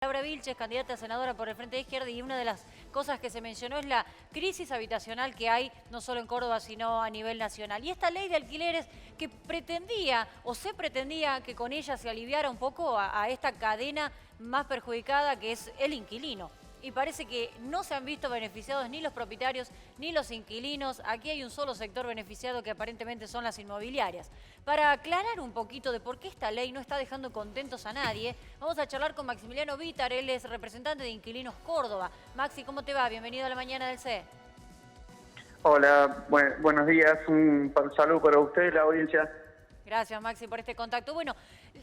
Laura Vilches, candidata a senadora por el Frente de Izquierda, y una de las cosas que se mencionó es la crisis habitacional que hay no solo en Córdoba, sino a nivel nacional. Y esta ley de alquileres que pretendía, o se pretendía, que con ella se aliviara un poco a esta cadena más perjudicada que es el inquilino. Y parece que no se han visto beneficiados ni los propietarios ni los inquilinos. Aquí hay un solo sector beneficiado que aparentemente son las inmobiliarias. Para aclarar un poquito de por qué esta ley no está dejando contentos a nadie, vamos a charlar con Maximiliano Vítar. Él es representante de Inquilinos Córdoba. Maxi, ¿cómo te va? Bienvenido a la mañana del CE. Hola, buenos días, un saludo para usted, la audiencia. Gracias, Maxi, por este contacto. Bueno,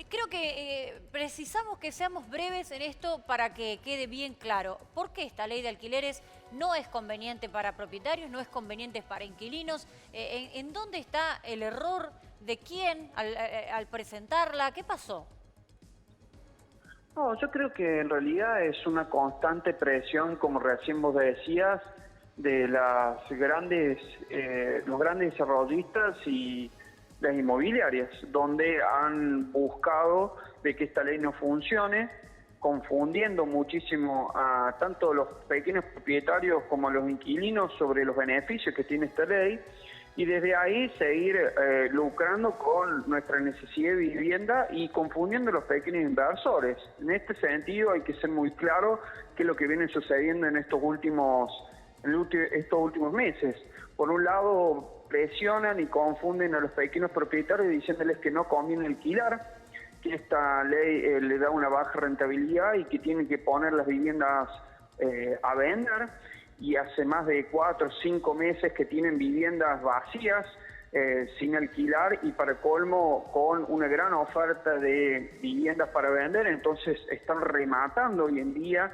creo que precisamos que seamos breves en esto para que quede bien claro. ¿Por qué esta ley de alquileres no es conveniente para propietarios, no es conveniente para inquilinos? ¿En dónde está el error? ¿De quién al presentarla? ¿Qué pasó? No, yo creo que en realidad es una constante presión, como recién vos decías, de los grandes desarrollistas y las inmobiliarias, donde han buscado de que esta ley no funcione, confundiendo muchísimo a tanto los pequeños propietarios como a los inquilinos sobre los beneficios que tiene esta ley, y desde ahí seguir lucrando con nuestra necesidad de vivienda y confundiendo a los pequeños inversores. En este sentido hay que ser muy claro qué es lo que viene sucediendo en estos últimos meses. Por un lado, presionan y confunden a los pequeños propietarios diciéndoles que no conviene alquilar, que esta ley le da una baja rentabilidad y que tienen que poner las viviendas a vender, y hace más de 4 o 5 meses que tienen viviendas vacías, sin alquilar, y para colmo con una gran oferta de viviendas para vender. Entonces están rematando hoy en día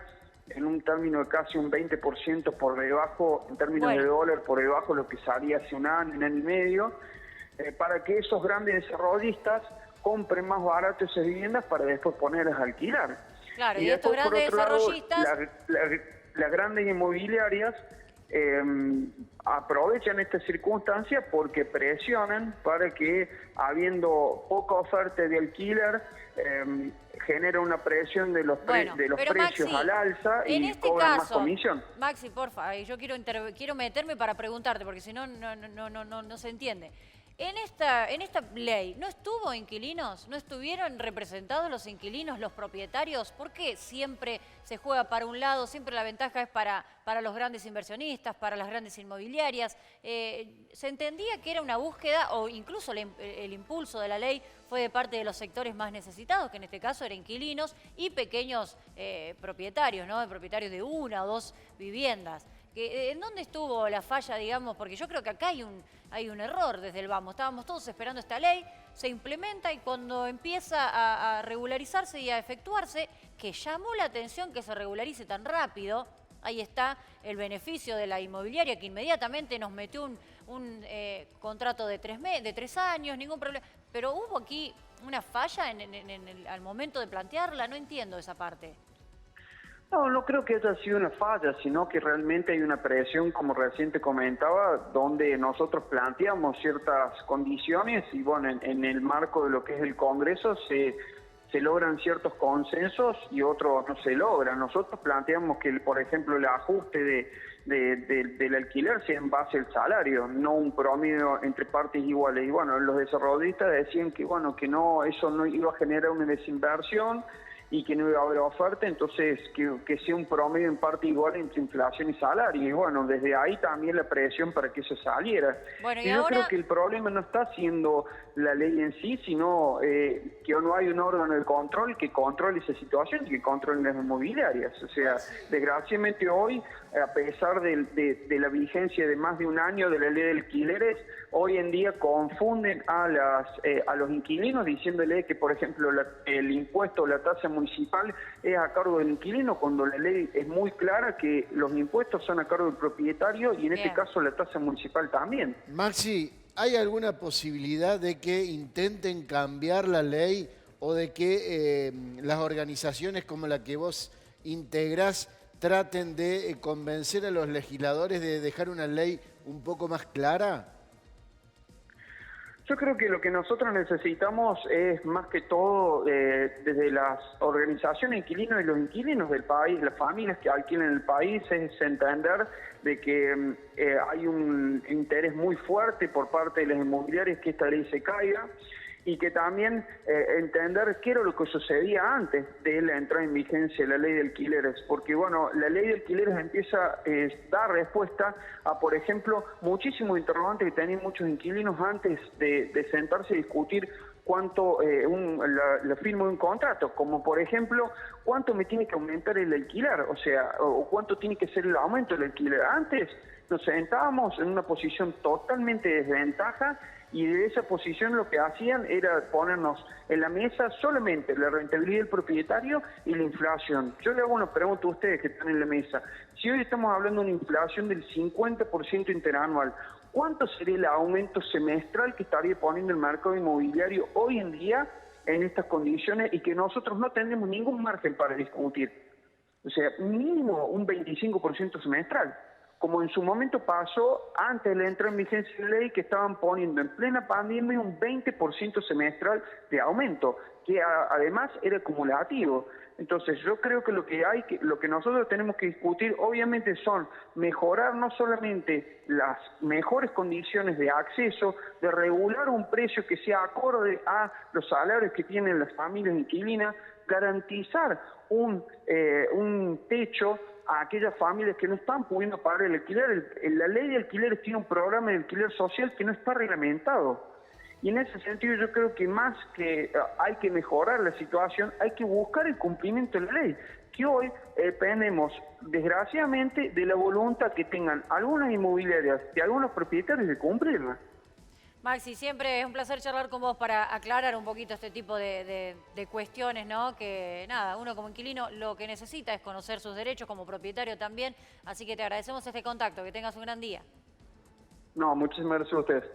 en un término de casi un 20% por debajo, en términos de dólar, por debajo de lo que salía hace un año y medio, para que esos grandes desarrollistas compren más barato esas viviendas para después ponerlas a alquilar. Claro, y estos después, por grandes otro lado, desarrollistas... las grandes inmobiliarias aprovechan esta circunstancia porque presionan para que, habiendo poca oferta de alquiler, genera una presión de los precios, Maxi, al alza, y cobran más comisión. Maxi, porfa, yo quiero meterme para preguntarte, porque si no, no se entiende. En esta ley, ¿no estuvo inquilinos? ¿No estuvieron representados los inquilinos, los propietarios? ¿Por qué siempre se juega para un lado? Siempre la ventaja es para los grandes inversionistas, para las grandes inmobiliarias. Se entendía que era una búsqueda, o incluso el impulso de la ley fue de parte de los sectores más necesitados, que en este caso eran inquilinos y pequeños propietarios, ¿no? Propietarios de 1 o 2 viviendas. ¿En dónde estuvo la falla, digamos? Porque yo creo que acá hay un error desde el vamos. Estábamos todos esperando esta ley, se implementa, y cuando empieza a regularizarse y a efectuarse, que llamó la atención que se regularice tan rápido, ahí está el beneficio de la inmobiliaria, que inmediatamente nos metió un contrato de 3 años, ningún problema. Pero hubo aquí una falla al momento de plantearla, no entiendo esa parte. No, no creo que haya sido una falla, sino que realmente hay una presión, como recién te comentaba, donde nosotros planteamos ciertas condiciones y bueno, en el marco de lo que es el Congreso se logran ciertos consensos y otros no se logran. Nosotros planteamos que, por ejemplo, el ajuste del alquiler sea en base al salario, no un promedio entre partes iguales. Y bueno, los desarrollistas decían que bueno, que no, eso no iba a generar una desinversión y que no iba a haber oferta, entonces que sea un promedio en parte igual entre inflación y salario. Y bueno, desde ahí también la presión para que eso saliera. Bueno, y yo creo que el problema no está siendo la ley en sí, sino que no hay un órgano de control que controle esa situación y que controle las inmobiliarias. O sea, desgraciadamente hoy, a pesar de la vigencia de más de un año de la ley de alquileres, hoy en día confunden a los inquilinos diciéndole que, por ejemplo, el impuesto o la tasa municipal es a cargo del inquilino, cuando la ley es muy clara que los impuestos son a cargo del propietario y en este caso la tasa municipal también. Maxi, ¿hay alguna posibilidad de que intenten cambiar la ley o de que las organizaciones como la que vos integrás traten de convencer a los legisladores de dejar una ley un poco más clara? Yo creo que lo que nosotros necesitamos es más que todo desde las organizaciones de inquilinos y los inquilinos del país, las familias que alquilan el país, es entender de que hay un interés muy fuerte por parte de las inmobiliarias que esta ley se caiga y que también entender qué era lo que sucedía antes de la entrada en vigencia de la ley de alquileres, porque bueno, la ley de alquileres empieza a dar respuesta a, por ejemplo, muchísimos interrogantes que tenían muchos inquilinos antes de sentarse a discutir cuánto la firma de un contrato, como por ejemplo, cuánto me tiene que aumentar el alquiler, o sea, o cuánto tiene que ser el aumento del alquiler. Antes nos sentábamos en una posición totalmente de desventaja y de esa posición lo que hacían era ponernos en la mesa solamente la rentabilidad del propietario y la inflación. Yo le hago una pregunta a ustedes que están en la mesa. Si hoy estamos hablando de una inflación del 50% interanual, ¿cuánto sería el aumento semestral que estaría poniendo el mercado inmobiliario hoy en día en estas condiciones y que nosotros no tenemos ningún margen para discutir? O sea, mínimo un 25% semestral, como en su momento pasó antes de la entrada en vigencia de la ley, que estaban poniendo en plena pandemia un 20% semestral de aumento, que además era acumulativo. Entonces yo creo que lo que nosotros tenemos que discutir obviamente son mejorar no solamente las mejores condiciones de acceso, de regular un precio que sea acorde a los salarios que tienen las familias inquilinas, garantizar un techo a aquellas familias que no están pudiendo pagar el alquiler. La ley de alquileres tiene un programa de alquiler social que no está reglamentado. Y en ese sentido yo creo que más que hay que mejorar la situación, hay que buscar el cumplimiento de la ley, que hoy dependemos, desgraciadamente, de la voluntad que tengan algunas inmobiliarias y algunos propietarios de cumplirla. Maxi, siempre es un placer charlar con vos para aclarar un poquito este tipo de cuestiones, ¿no? Que nada, uno como inquilino lo que necesita es conocer sus derechos, como propietario también. Así que te agradecemos este contacto, que tengas un gran día. No, muchísimas gracias a ustedes.